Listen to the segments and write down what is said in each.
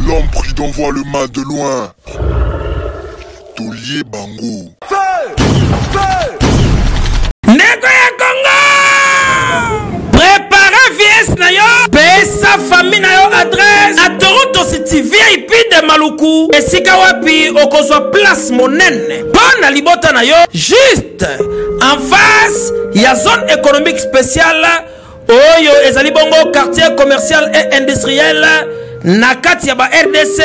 L'homme pris d'envoi le mal de loin. Tolier Bango. Ndeko ya Congo! Préparez VS na yo, pesa famille na yo adresse à Toronto City VIP de Maluku. Esika wapi okozwa place monene. Pona libota na yo, juste en face ya zone économique spéciale Oyo ezali bongo quartier commercial et industriel Nakati ya ba RDC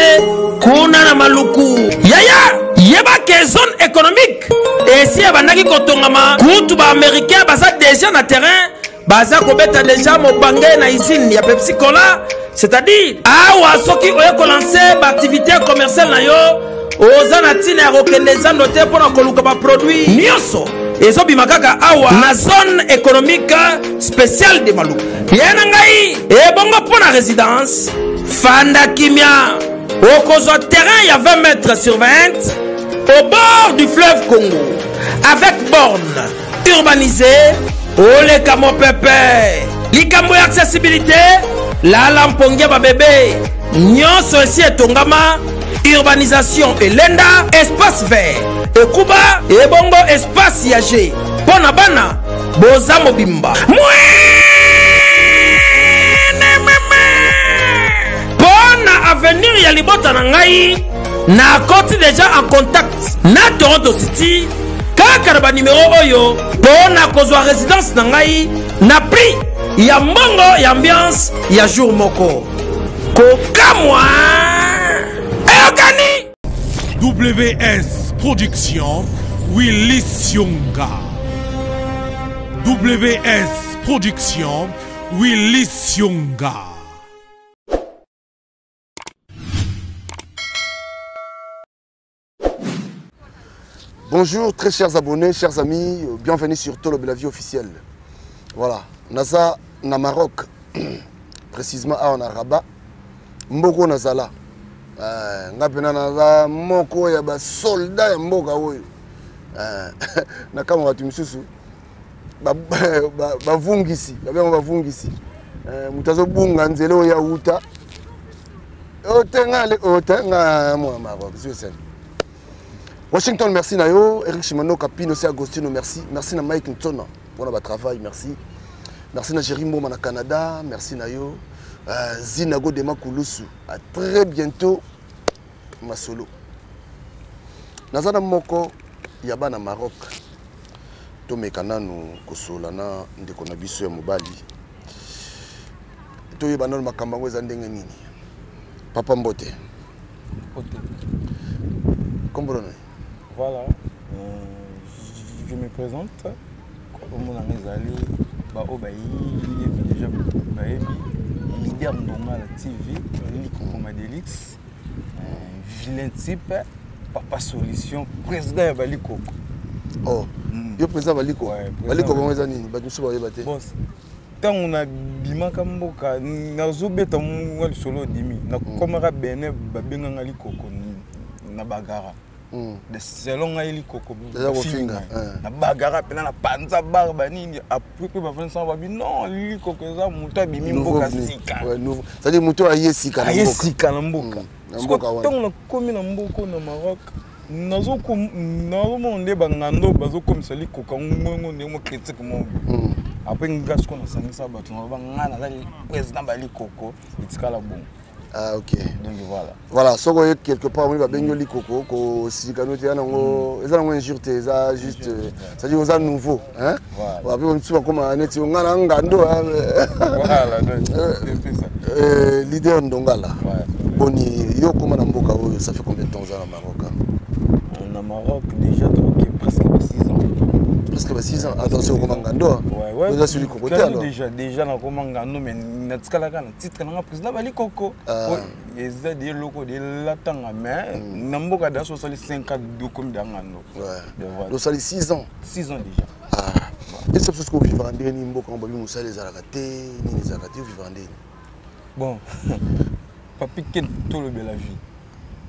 kuna na Maluku. Yaya yeba ke zone économique esi ya bandaki kotongama kutu ba américain baza déjà na terrain baza kobeta déjà mobange na usine ya Pepsi Cola, c'est-à-dire awa soki oye ko lancer ba activité commerciale na yo oza na tina ya kokende za note pona koluka ba produit nyonso ezo bimakaka awa na zone économique spéciale de Maluku. Yena ngai e bongo pona résidence Fanda Kimia okozwa terrain ya 20 mètres sur 20 au bord du fleuve Congo avec borne urbanisée oleka mo pepe likambo ya accessibilité la lampongia ba bébé nyonso esi etongama urbanisation elenda espace vert ekuba ebongo espace yage pona bana boza mobimba pona avenir ya libota na ngai na koti déjà en contact na Toronto City kaka na ba numéro oyo pona kozwa résidence na ngai na prix ya mbongo ya ambiance ya jour moko kokamwa eyokani. WS Production Willy Sionga. WS Production Willy Sionga. Bonjour très chers abonnés, chers amis, bienvenue sur Tolo Belavie officiel. Voilà, Naza na Maroc, précisément à Rabat, Mboko Nazala. Ngapena Naza Moko ya ba soldat ya Mboka oyo. Na kama watu msusu bavungisi, bavungisi. Mutazo bunga nzelo ya uta. Otenga mo Maroc, c'est Washington, merci Nayo, Eric Shimano, Capino, c'est Agostino, merci. Merci na Mike Nton pour notre travail, merci. Merci na Jérimbo na Canada, merci Nayo. Zinago Dema Koulousou, à très bientôt, ma solo. Nazana Moko, Yaba na Maroc. Tome Kanano, Kosolana, Ndekona Biso ya Mobali. Toye Banon Makambango Zandenge Nini. Papa Mbote. Comprenez? Voilà, je me présente. Comme on a déjà leader normal TV, Lico Madelix, vilain type, papa solution, président de Baliko. Oh, le président Baliko. Baliko, comment est-ce que vous tant on a bima kamboka, na zobeta mwa solo dimi, na komara bene babenga Liko na bagara. De selon ngai koko na bagara pena na panza barba nini après que ba France va bien non li koko za muto bimi mboka sika ça dit muto ayesika na mboka tant na komi na mboko na Maroc nazo monde bangando bazo komisa li koko ngongo ne mo critique mo après ngas ko na sangisa bato na bangana za président bali koko itikala bon. Ah ok. Donc voilà. Voilà, si vous quelque part, on va bien li coco, si vous avez un injure, c'est juste, ça dit aux nouveau, hein? Voilà. Puis on se comme un net, on a un gando. Voilà. Leader Ndongala. Boni, yo comment na mboka oyo, ça fait combien de temps au Maroc? Au Maroc déjà presque 6 ans. Presque 6 ans. Attention au Gando. Ouais. Vous avez suivi Coco alors. Déjà na Gando mais na tskalaka na titre na président bali Coco. Eza des locaux de latanga mais na mboka da 65 ans de comme d'angano. Ouais. Donc ça fait 6 ans. 6 ans déjà. Ah. Et c'est parce que vous vivez en dernier mboka on va bien ça les alakaté, ni les alakaté vous vivez en dernier. Bon. Papi ken to le bela vie.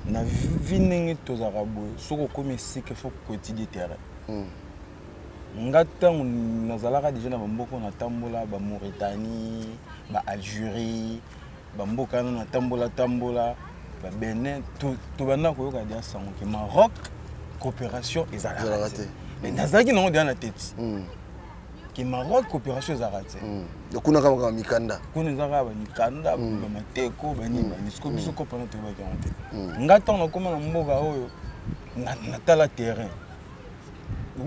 Na vie nenge to zarabo soko comme c'est qu'il faut quotidien terrain. Ngata nazalaka déjà na bamboko na tambola ba Mauritanie, ba Algérie, bamboka na tambola Bénin, tout le monde a Maroc, coopération et Zaraté. Mais Nazaki n'a pas de tête. Que Maroc, coopération et Zaraté. Donc on a quand même Mikanda. On a Mikanda, Mateko, Bani, Nisco, pendant tout le monde. Ngata on a comment on moga on a la terrain.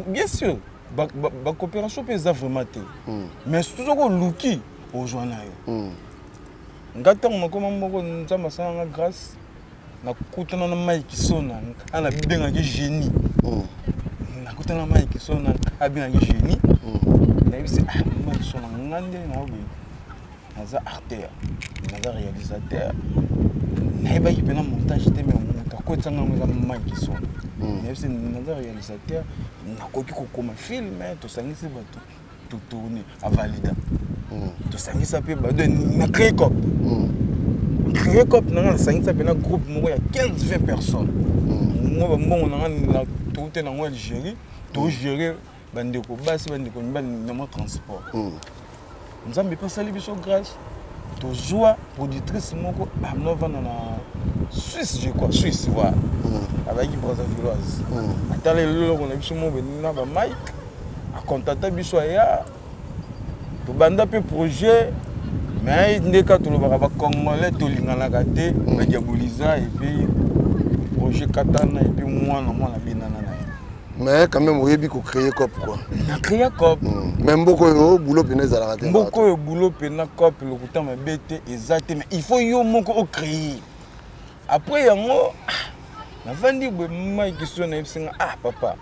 Bien sûr, la coopération peut être vraiment. Mais c'est toujours Luki au journal. Ngata on a comment on a ça grâce. Na kutana na Mike Sona ana bibenga ke génie na kutana na Mike Sona abinga ke génie na bisi Mike Sona ngande na obi naza acteur naza réalisateur na ba yipena montage te me monta kotanga mo Mike Sona na bisi naza réalisateur na koki kokoma film to sangisi bato to tourner a valida to sangisa pe ba de na créer cop créer cop na sangisa pe na groupe mo ya 15-20 personnes moi bon on a tout est en Algérie tout gérer bandeko basi bandeko na mo transport nous avons pas sali biso grâce to joie productrice moko amnova na Suisse je crois Suisse voilà avec Brazzavilloise atale lelo on a biso mo na ba Mike a contacter biso ya to banda pe projet mais il n'est qu'à tout le monde congolais tout l'ingana gâté mais diaboliser et puis projet katana et puis moi la binana mais quand même oui biko créer cop quoi na créer cop même beaucoup yo boulot pena za raté beaucoup yo boulot pena cop le kuta ma bête exact mais il faut yo moko au créer après yango na vandi bo mai kiso na ipsinga papa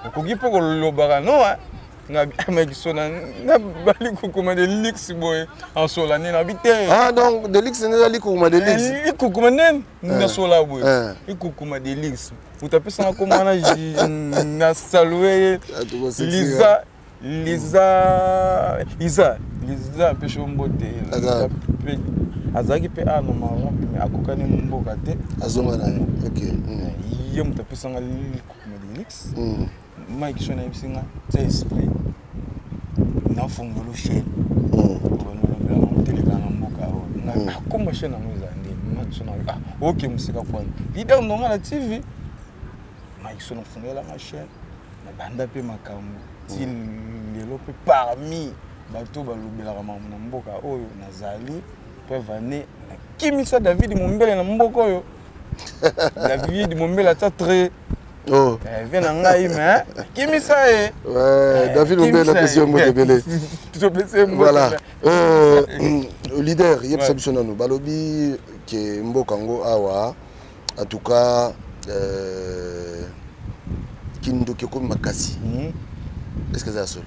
okoki pe ko lobara no na Mike Sona na bali kokoma de luxe boy en solane na bité donc de luxe na li kokoma de luxe li kokoma nen na sola boy li kokoma de luxe utapesa koma na saluer Lisa pesho mbote azaki pe no Maroc mais akokani mboka te azonga na OK ye mutapesa li kokoma de luxe Mike Sona ibisinga c'est esprit na fongolo chaîne on télégram mboka na comme chaîne na muzande Mike Sona OK musika kwa leader ndonga la TV Mike Sona fongela ma chaîne na banda pe makambo til lelo pe parmi bato balobela na mboka oyo nazali peuvent ane kimisa David Mombele na mboka oyo David Mombele ta très vient en Ngaï, mais qui m'y sait? David Mombele, la question de Belé. Voilà. Leader, il y a une nous. Balobi, qui est Mbokango Awa, en tout cas, Kindo Kyoko Makasi. Est-ce que c'est à solo?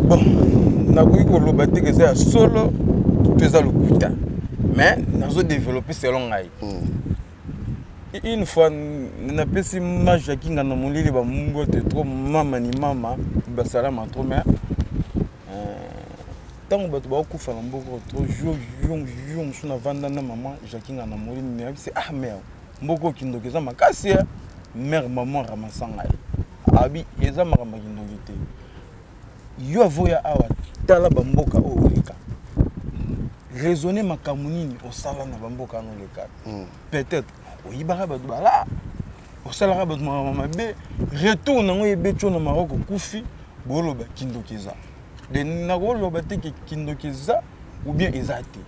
Bon, Nagoui Kolobati, que c'est à solo, tu fais le kuta. Mais, nous avons développé selon Ngaï. Une fois, on a fait une magie qui a monté ba mungo te trop mama ni mama basala ma trop mais tant que tu vas couper la mboko trop jong suna vanda na maman Jackie na monté ni c'est mère mboko kindokeza makasi mère maman ramasanga abi eza makamba kindokite yo avoya awa tala ba mboka o leka raisonner makamunini o sala na ba mboka no leka peut-être oui, bala au salaire de maman bé retourne en Ebetcho na Maroc Koufi boloba kindokeza de nagolo bateke kindokeza ou bien ezate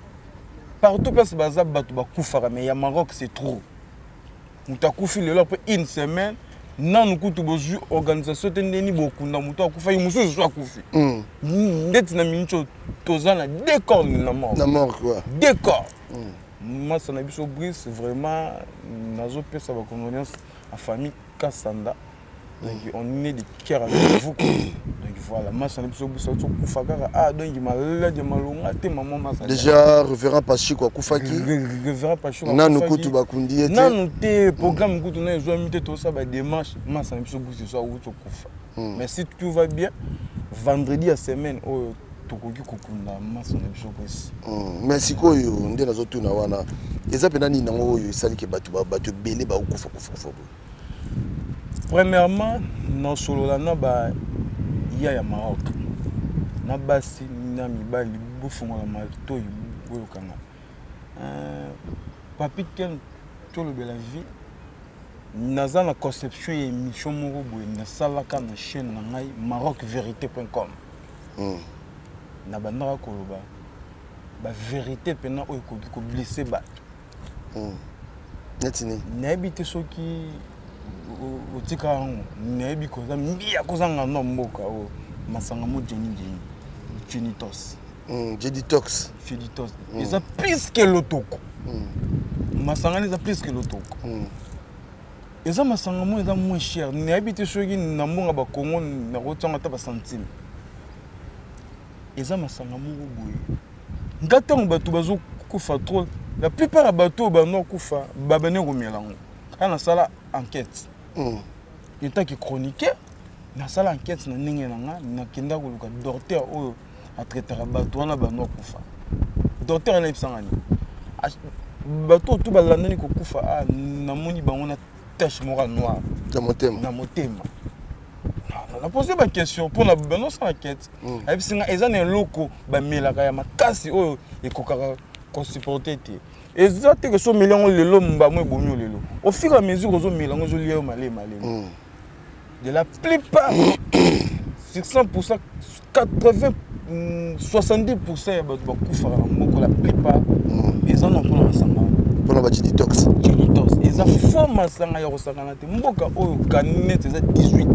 partout place baza batu ba kufara mais ya Maroc c'est trop muta Koufi le après une semaine nan kutu bozu organisation tendeni beaucoup na muta kufa musu so Koufi ndeti na mincho tozana décor na mort quoi décor moi ça n'a pas été Brice vraiment nazo pesa ba condoléances à famille Kassanda donc on est de cœur avec vous donc voilà moi ça n'a pas été Brice to kufaka donc malade malonga te maman massa déjà référent Pachi quoi kufaki référent Pachi nanu kutu bakundi ete nanu te programme kutu na zo mité to ça ba démarche moi ça n'a pas été Brice so wuto kufa mais si tout va bien vendredi à semaine tokoki kokunda maso na biso kwesi mais sikoyo nde nazotuna wana eza pena nini nango oyo esali ke bato bele ba okufa kufa premièrement na solola na ba ya Maroc na basi na mibali bofungola mato boyokanga Papi Ken, tout le bel vie. Naza la conception et émission moko boy na salaka na chaîne na ngai marocvérité.com. Na bandaka koloba ba vérité pena oyo ko blesser ba. Netini. Na habité soki otika ngo na habi koza mbia kozanga no mboka o masanga mo Jenitos. Jeditos. Jeditos. Ils ont plus que l'otoko. Masanga ils ont plus que l'otoko. Eza masanga mo eza moins cher. Ni habité soki na mbonga ba Congo na rotanga ta ba centime. Eza masanga mo boye. Ngata ngo batu bazo kufa trop. La plupart des bateaux ba no kufa ba bane romela ngo. Kana sala enquête. Il était qui chroniquait na sala enquête na ninge na na kenda ko luka docteur o a traiter bateau na ba no kufa. Docteur na ibsangani. Bateau tout ba landani ko kufa na moni bango na tache morale noire dans mon thème. On a posé ma question pour la bonne enquête. Et puis ils ont un loco ba melaka ya makasi o e kokaka ko supporter te. Exact que so millions le lom ba mo bomi le lo. Au fur et à mesure que so millions zo lié malé. De la plupart 600% 80 70% ya ba kufa moko la plupart ils en ont pour ensemble. Pour la detox. Ils ont faux masanga ya kosakana te mboka oyo canette eza 18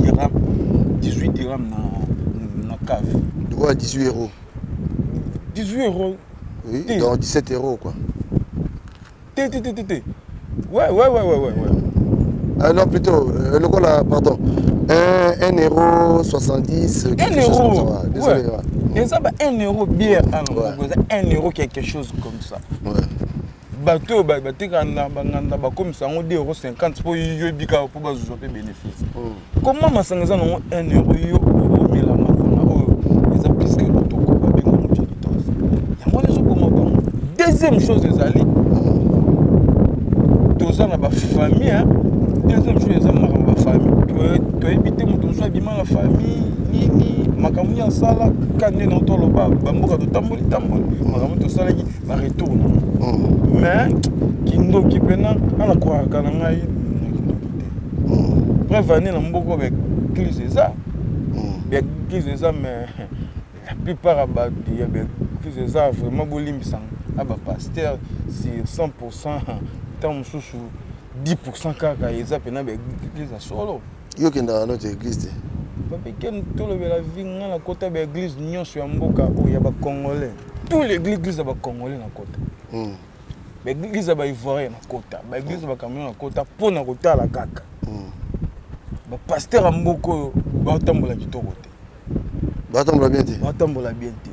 dirhams na cave. De quoi 18 €? 18 €. Oui, dans 17 € quoi. Ouais. Ah non, plutôt, le quoi là, pardon. 1,70 €. 1 €. Désolé. Et ça, 1 € bière. 1 € quelque chose comme ça. Ouais. Bateau, comme ça, on dit 2,50 € pour y bika pour bazuza pe bénéfice. Comment masangeza non 1 € yo mila mafana o ils ont plus que l'otoko ba benga mo Jenitos. Yango les comment. Deuxième chose les ali. Toza na ba famille. Deuxième chose les amara ba famille. To éviter mo tozo abima la famille nini makambo ya sala kande na tolo ba mboka to tamboli makambo to sala ki ba retourne. Mais kindo kipena ana kwa kana ngai bref année na mboko avec église ça église ça mais la plupart ba dia église ça vraiment bolimbisang aba pasteur c'est 100% tant sous 10% kaka eza pena ba église solo yo kenda notre église papa ken to le la vie na kota ba église nyonso ya mboka o ya ba congolais tous les églises ba congolais na kota l'église ba ivoirien na kota ba église ba camion na kota pona kotala kaka ba pasteur amboko ba tambola kitoko te ba tambola bien te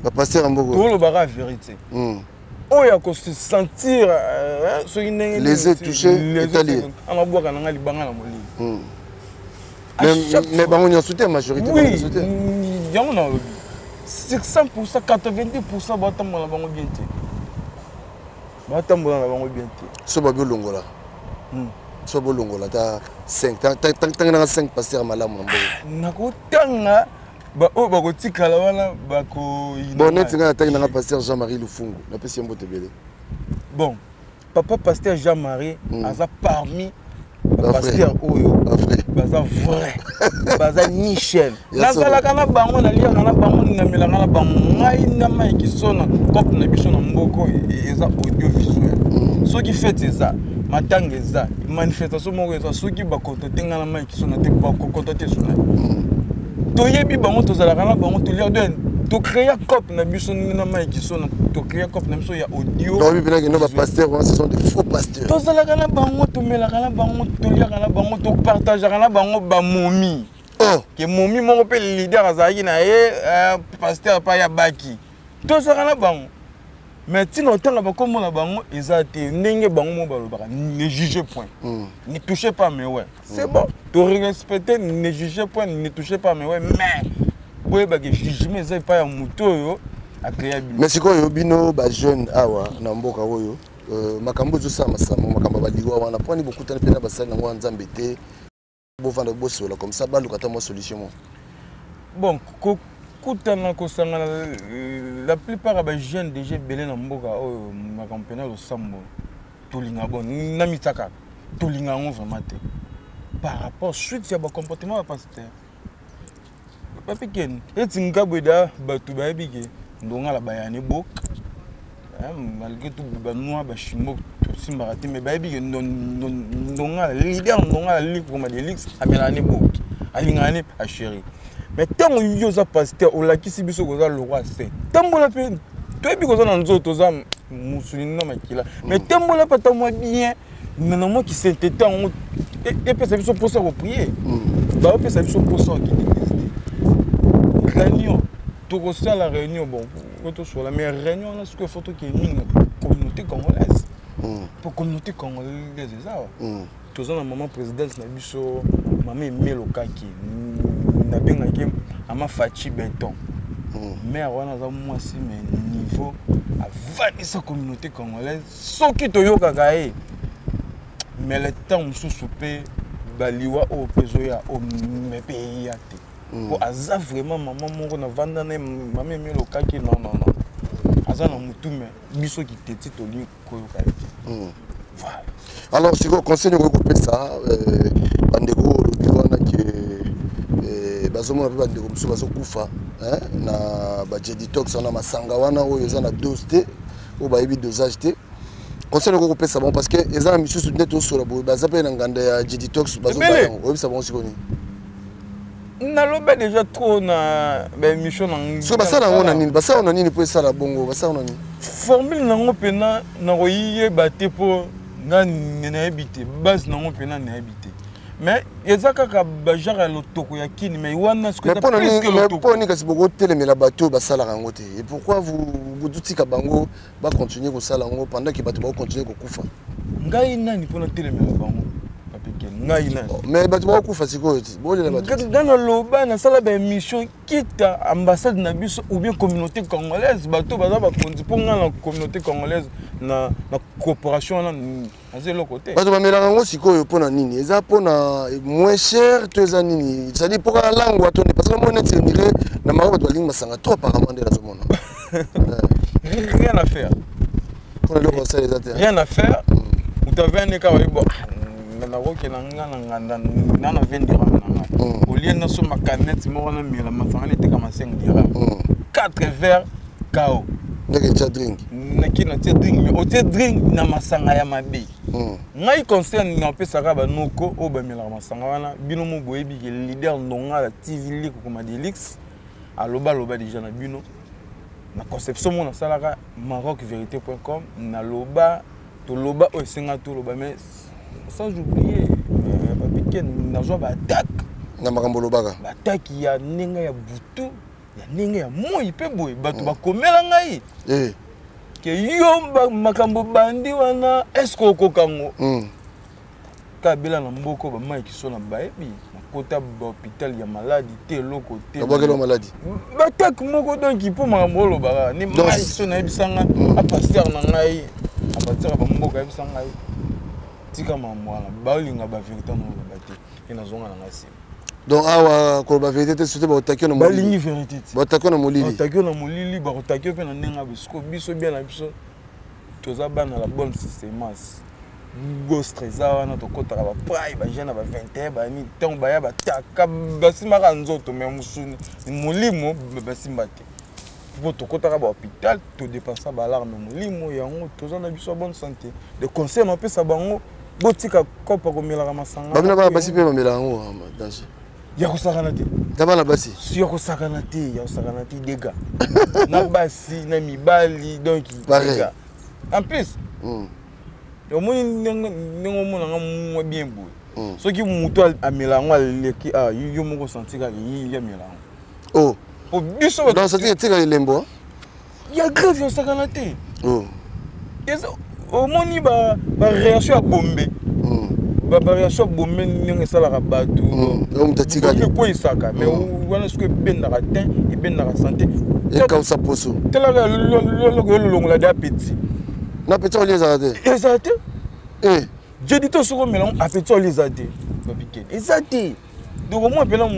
ba pasteur amboko to lo ba vérité oya ko se sentir so inenge les touchés étalés ana boka na ngali banga na molili mais bango nyo soutien majorité oui yango na 600% 90% ba tambola bango bien te batambola na bango bien te so ba bolongola so bolongola ta 5 tanga 5 pasteur malamu mbo na kotanga ba o ba kotikala wana ba ko bon net nga tanga na pasteur Jean-Marie Lufungu na pesi mbote belé bon papa pasteur Jean-Marie aza parmi pasteur oyo baza vrai baza Michel nazala kana bango na lia kana bango na melanga na bango ngai na mai kisona cop na biso na mboko eza audiovisuel ce qui fait ça matanga eza manifestation moko eza soki ba contacter ngana mai kisona te ba contacter sona to yebi bango to zala kana bango to lia den to créer cop na biso na mai kisona to créer cop na biso ya audio donc bina que nos pasteurs ce sont des faux pasteurs to zala kana bango to mela kana bango to lia kana bango to partager kana bango ba momi que momi moko pe leader azaki na pasteur pa ya baki to zala kana bango mais tino tanga ba komo na bango ezate ndenge bango mo balobaka ne jugez point ne touchez pas mais ouais c'est bon to respecter ne jugez point ne touchez pas mais ouais mais boye ba que jugement ezai pa ya muto yo a créer bino mais siko yo bino ba jeune awa na mboka oyo makambo zo sama sama makambo ba liwa wana poni beaucoup tane pena ba sala ngo nzambe te bo vendre bo sola comme ça ba lukata mo solution bon kutana kosanga la plupart des jeunes déjà belé na mboka oyo makambo pena lo sambo tolinga bon namitaka tolinga ngo vraiment te par rapport suite ya ba comportement ba pasteur papi ken etinga boda batu ba bige ndonga la bayane bok malgré tout ba noa ba chimo to simbarati mais ba bige ndonga leader ndonga la ligue comme des ligues amelane bok alingane a chéri mais tant yo za pasteur o la kisi biso ko za le roi c'est tambola pe to ebi ko za na nzoto za musulina makila mais tambola pas tant moi bien non moi qui s'entête en et puis ça biso pour ça prier ba peut ça biso pour ça qui réunion tout ça la réunion bon quand sur la mais réunion là ce que photo qui est une communauté congolaise pour communauté congolaise ça tout ça na maman présidence na biso maman Meloka qui na benga ki ama Fachi Benton mais wana za moi si mais niveau avant sa communauté congolaise soki toyoka kae mais le temps sous souper baliwa au pezoya au me pays ya te pour aza vraiment maman moko na vanda na maman Meloka ki non aza na mutu mais biso ki teti toli koyoka voilà. Alors si vous conseillez de couper ça bandeko le bureau na que bazomona pe bandeko musu bazokufa na ba detox na masanga wana oyo za na dose te o ba yebi dosage te conseil de couper ça bon parce que les amis musu net au sur la bo baza pe na nganda ya detox bazobaya o yebi ça bon sikoni na lobe déjà trop na ba mission na so basala ngona nini basala na nini po sala bongo basala na nini formule nango pena na royiye bate po nga na habité base nango pena na habité mais ezaka ka bajara lotoko ya kini mais wana ce que tu plus que lotoko mais pour ni kasi boko telemela bato basala rango te et pourquoi vous dutika bango ba continuer ko sala ngo pendant que bato ba continuer ko kufa ngai nani pona telemela bango papike ngai nani mais bato ba kufa siko bolela bato dans le loba na sala ba mission quitte ambassade na biso ou bien communauté congolaise bato baza ba kondi ponga na communauté congolaise na coopération na azelo côté bato ba melanga ngo siko pona nini eza pona moins cher to eza nini ça dit pour la langue watone parce que moi net c'est miré na maro bato linga sanga trop apparemment de la zone rien à faire pour le conseil des atterres rien à faire ou t'avais un cas bon na roke na ngana na 20 dirhams na au lieu na so makanette mo na mila masanga te kama 5 dirhams 4 verres kao ndeke cha drink na kina te drink mais o te drink na masanga ya mabe ngai concerne na pesa ka banoko o ba mila masanga wana bino mo boyebi ke leader ndonga la TV League comme Delix aloba déjà na bino na conception mo na salaka maroc-vérité.com na loba to loba o senga to loba mais sans oublier papier na zo ba attaque na makambo lobaka ba attaque ya ninga ya butu ya ninga ya moi pe boy bato ba komela ngai ke yo makambo bandi wana esko kokango kabila na mboko ba mai kiso na baebi kota ba hôpital ya maladi te loko te ba maladi ba attaque moko donc il peut makambo lobaka ni mai so na ebisanga a pasteur na ngai a pasteur ba mboko ebisanga ngai tika mamwana balinga ba vérité no bati ina zonga na ngasi donc awa ko ba vérité te ba otakio na molili balingi vérité ba otakio na molili otakio na molili ba otakio pe na nenga bisko biso bien na biso toza bana la bonne sémence go stressa wana to kotaka ba prai ba jeune ba 21 ba ni ton ba ya ba taka basima ka nzoto me musuni molimo basimbate pour to kotaka ba hôpital to dépenser ba alarme molimo yango toza na biso bonne santé de conseil na pe sa bango botika kopa ko melaka masanga babina ba basi pe mamela ngo danger ya ko sakana te tabana basi si ya ko sakana te dega na basi na mibali donc dega en plus yo moni ningo mona nga bien boy so ki muto amela ngo leki yo moko sentir que ya mela oh pour biso dans cette tika lembo ya grave yo sakana te au moni ba réaction à bomber ba réaction bomber ninga sala ka batu on tatika ko isaka mais wana ce que ben na ratin et ben na santé et quand ça poso tela lo la da petit na petit on les a raté exact je dis tout sur melon a petit on les a raté babike exact donc au moins pelant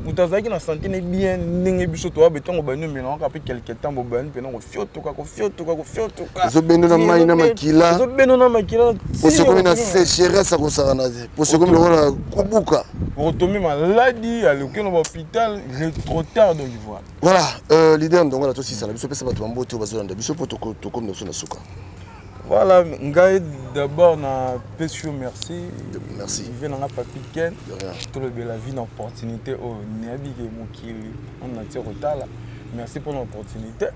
Moutazaki na santé n'est bien n'engue biso toi béton au banu mais on a pris quelque temps au banu puis on fioto ka zo beno na mai na makila zo beno na makila pour ce comme na sécheresse ko sarana pour ce comme le kubuka retomber maladie à l'hôpital trop tard donc voilà. Voilà leader donc là aussi ça la biso pesa bato mbote bazolanda biso poto comme nous na suka. Voilà, ngai d'abord na pesio merci. Merci. Il vient na papi Ken. Tout le la vie une opportunité au Niabi ke mokili. On a tiré retard. Merci pour l'opportunité.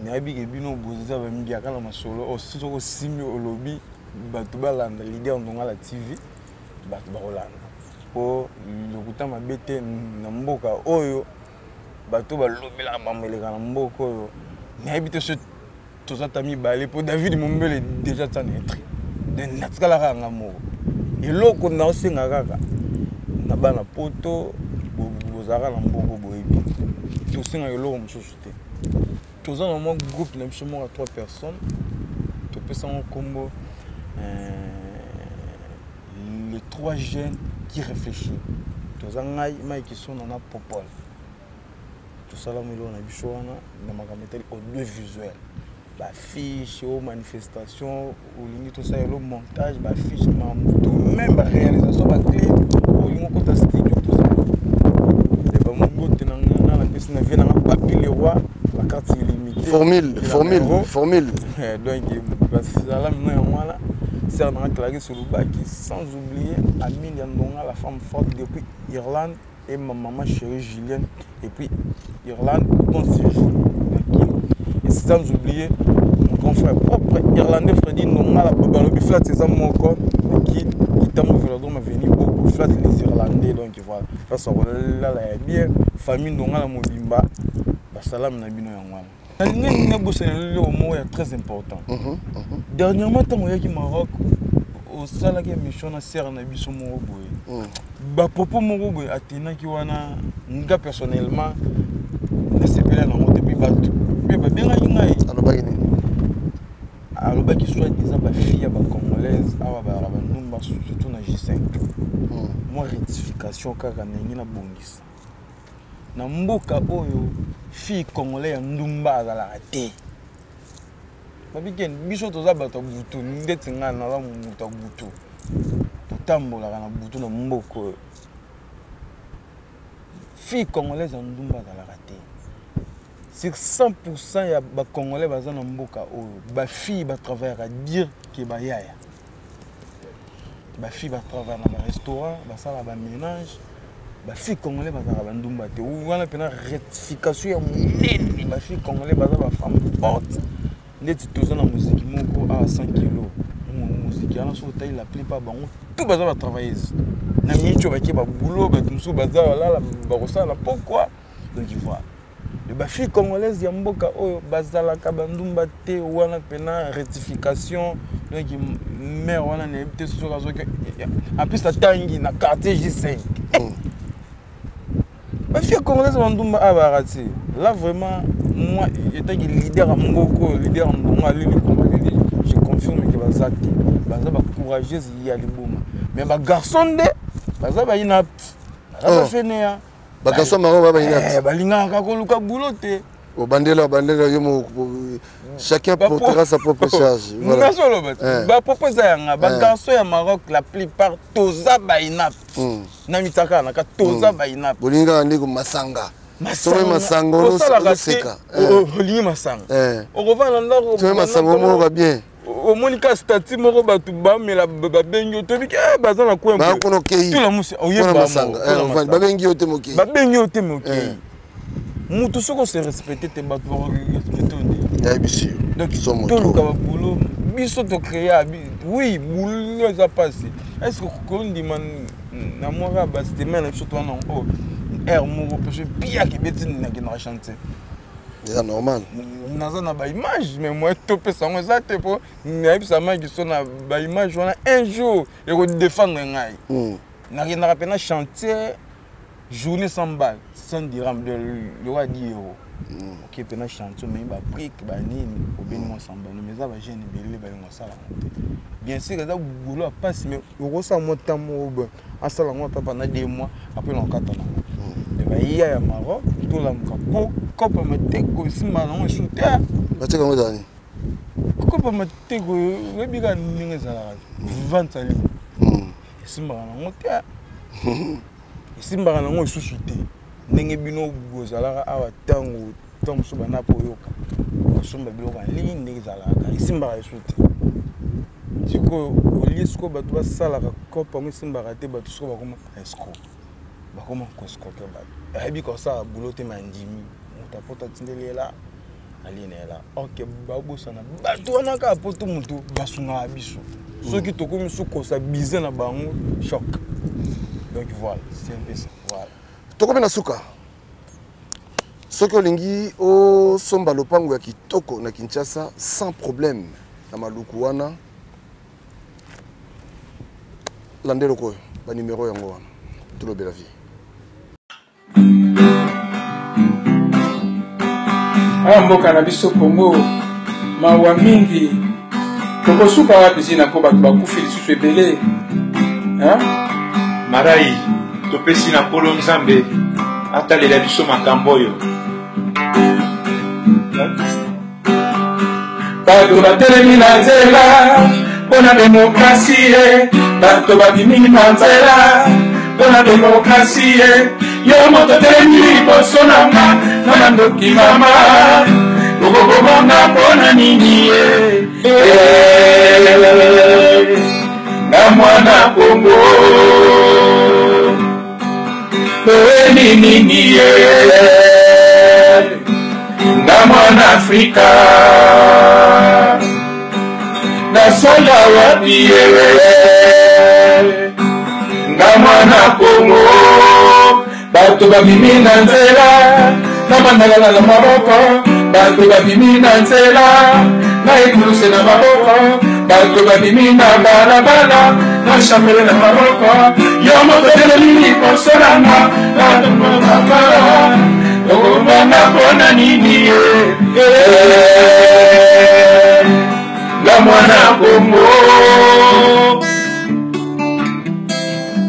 Niabi ke bino boza ba mingi akala masolo o soko simi au lobby bato balanda leader ndonga la TV bato balanda. Po lokuta mabete na mboka oyo bato balobela mameleka na mboka oyo. Niabi te tous amis balé pour David Mombele déjà ça n'est très de natkala nga mo et loko na osenga kaka na bana poto bozara na mboko boyebi to senga loko msusu te tous en mon groupe na biso mo 3 personnes to pesa en combo les 3 jeunes qui réfléchissent tous en ngai mai qui sont na popol tout ça là milo na biso na magametel audiovisuel fiche aux manifestations, au limite tout ça, le montage, fiche, même la réalisation, clip, au limite tout studio, tout ça. Et bah mon goût, la personne vient dans la papier le roi, la carte illimitée. Formule. Donc c'est là maintenant c'est un claqué sur le bac, sans oublier Amine Yandonga, la femme forte depuis Irlande et ma maman chérie Julienne et puis Irlande, donc c'est et sans oublier mon confrère propre irlandais Freddy Nonga la babalobi flat c'est ça mon corps qui t'a mon vélodrome a venu beaucoup flat les irlandais donc voilà ça là bien famille Nonga la mobimba ba salam na bino yangwana ngi négocier le mot est très important dernièrement tant moya qui Maroc au sala qui mission na serre na biso mo boye ba popo mo boye atena ki wana nga personnellement na sepela na mo depuis ba alors bah qui soit disant bah fille à congolaise à bah numba surtout na J5 moi rectification kaka na ngina bongisa na mboka oyo fille congolais ya ndumba za la raté babikeni biso toza bato butu ndeti ngana na ba mutu butu totambola na butu na mboka fille congolaise ya ndumba za la raté. Sur 100% ya ba congolais baza na mboka oyo ba fille ba travailler à dire que ba yaya ba fille ba travailler na ba restaurant ba sala ba ménage ba fille congolais baza ba ndumba te wana pena rectification ya munene ba fille congolais baza ba femme forte ndeti toza na musique moko à 100 kg musique ana so taille la plupart bango tout baza ba travailleuse na micho ba ke ba boulot ba tumsu baza la ba rosala pourquoi donc voilà les filles congolaises ya mboka oyo bazalaka bandumba te wana pena rectification donc mère wana na ebite sur azo que en plus la tangi na quartier J5 les filles congolaises bandumba abarati là vraiment moi étant leader à mboko leader ndonga lili combattre je confirme que bazati baza ba courageuse ya liboma mais ba garçon de baza ba inapte ba fenea bakaso maro baba inapte balingaka koluka boulot te au bandela yo chacun portera sa propre charge voilà ba proposer yanga ba garçon ya Maroc la plupart toza ba inapte na mitaka na ka toza ba inapte bolinga ndiko masanga masango no seka olingi masanga okovana ndako masango mo bien au monika stati moko batu bamela babengi to biki baza na kwa ba kono kei tout la musi oyeba masanga babengi ote mokei mutu soko se respecter te batu respecter on ya bisi donc tout le ka boulot biso to créer oui boulot ça passe est-ce que ko ndima na moi ba c'était même surtout non oh air mo parce que bien que betine na ki chanter c'est normal. Naza na ba image mais moi topé ça on ça te po na bisa ma qui sont na ba image on a un jour et ko défendre ngai na ki na rapena chantier journée sans balle 100 dirhams de le roi 10 euros qui pena chantier mais ba brique ba nini au béniment sans balle mais ça va jeune belé ba ngo sala bien sûr ça boulot passe mais au ça moi temps mo en sala moi papa na 2 mois après on katana iya ya Maroc tolamuka po kopa mateko nsima nango shoote bateka ngo dani kopa mateko webika ninge ezalaka vantali esimbaka nango te esimbaka nango lisusu te ndenge bino bozalaka awa ntango mosusu bana mpo oyoka kosomba biloko alii ndenge ezalaka esimbaka lisusu te sikoyo olie sikoyo bato basalaka kopa ngo esimbaka te bato sikoyo bakoma escro bakoma koskoke bato ayebi kosala bulo te mandimi moto apota tindelela alienela ok babosana bato wana kaka poto moto basungaka biso soki tokomi so kosa bize na bango choc donc voilà c'est un peu ça voilà tokomi na suka soki olingi osomba lopango ya kitoko na Kinshasa sans problème na maluku wana landelo koyo ba numéro yango wana tulobela vie mboka na biso Kongo mawa mingi tokosuka wapi zina ko bato bakufi lisusu ebele marai topesi na Nkolo Nzambe atalela biso makambo oyo bato batelemi na nzela mpona demokrasie bato babimi na nzela mpona demokrasie yo moto telemi liboso na nga na bandoki mama okokobonga mpona nini ye na mwana Kongo nini ye na mwana Afrika nasala wapi ye na mwana Kongo bato babimi na nzela na bandala na maboko bato babimi na nzela na ekuluse na maboko bato babimi na balabala na shambele na maboko yo moto telemi liboso na nga natomabakala okomanga mpona nini na mwana Kongo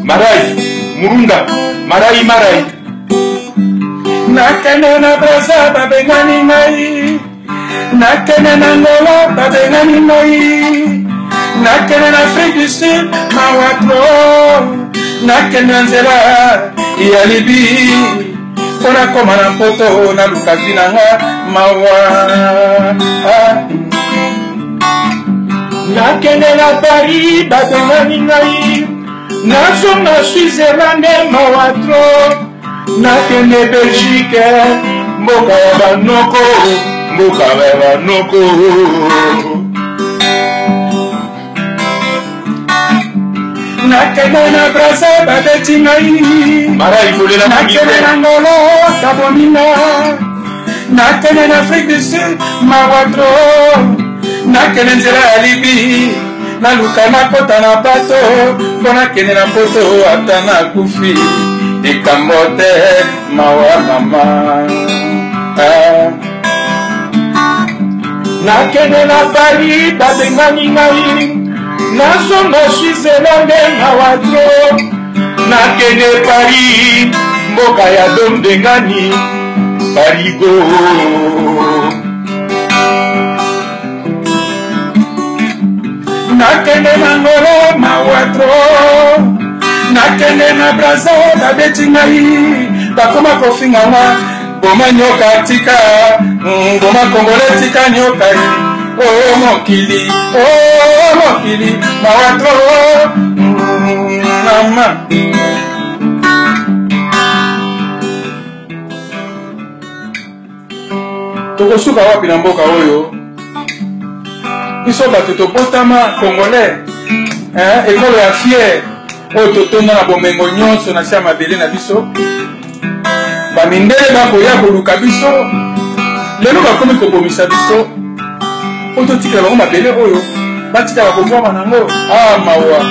marai murunga marai nakende na Braza babengani ngai nakende na Angola babengani ngai nakende na Afrique du Sud mawatro nakende na nzela ya Libi mpona koma na poto na lukavi na nga mawa nakende na Paris babengani ngai nazonga Switzerland mawatro nakende Belgique mboka ya banoko nakende na Braza babeti ngai nakende na Ngolo Kabomina nakende na Afrique du Sud mawatro nakende nzela ya Libi naluka nakota na bato mpo nakende na poto ata nakufi likambo te mawa mama nakende na Paris babengani ngai nazonga Switzerland mawatro nakende Paris mboka ya dombengani parigo nakende na Ngolo mawatro nakende na Braza babeti ngai bakoma kofinga nga boma nyoka tika boma Kongole tika nyoka mokili mawatro mama tokosuka wapi na mboka oyo biso bato tobotama Congolais ekolo ya fier oyo totonda na bomengo nyonso na se ya mabele na biso bamindele bakoya koluka biso lelo bakomi kobomisa biso oyo totikala bango mabele oyo batikala kobwama nango mawa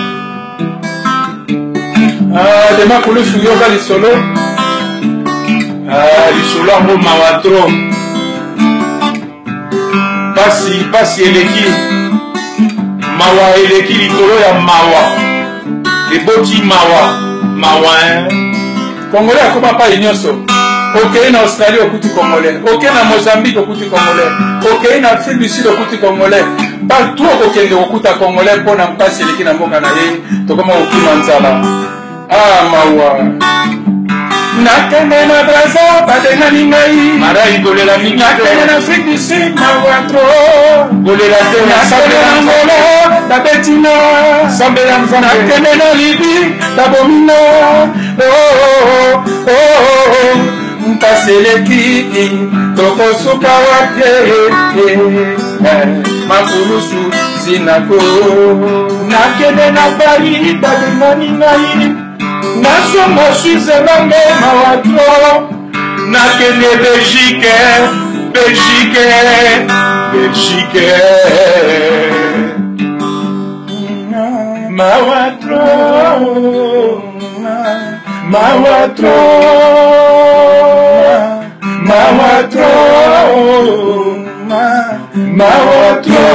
dema kolusu yoka lisolo yango mawa tro pasi eleki mawa eleki likolo ya mawa eboti mawa Congolais akoma pa nyonso okei na Australie okuti congolais, okei na Mozambique okuti congolais, okei na Afrique du Sud okuti congolais, partout okende okuta congolais mpona mpasi eleki na mboka na ye tokoma kokima nzala. Ah mawa nakende na Brazza badengani ngai marai golela mingi nakende na Afrique du Sud mawa tro golela te nakende na Angola babetina sambela mfana nakende na Libye babomina mpaseleki tokosuka wapi makulusu zinako nakende na Paris badengani ngai nasombo Switzerland mawatro nakende Belgique mawatro mawatro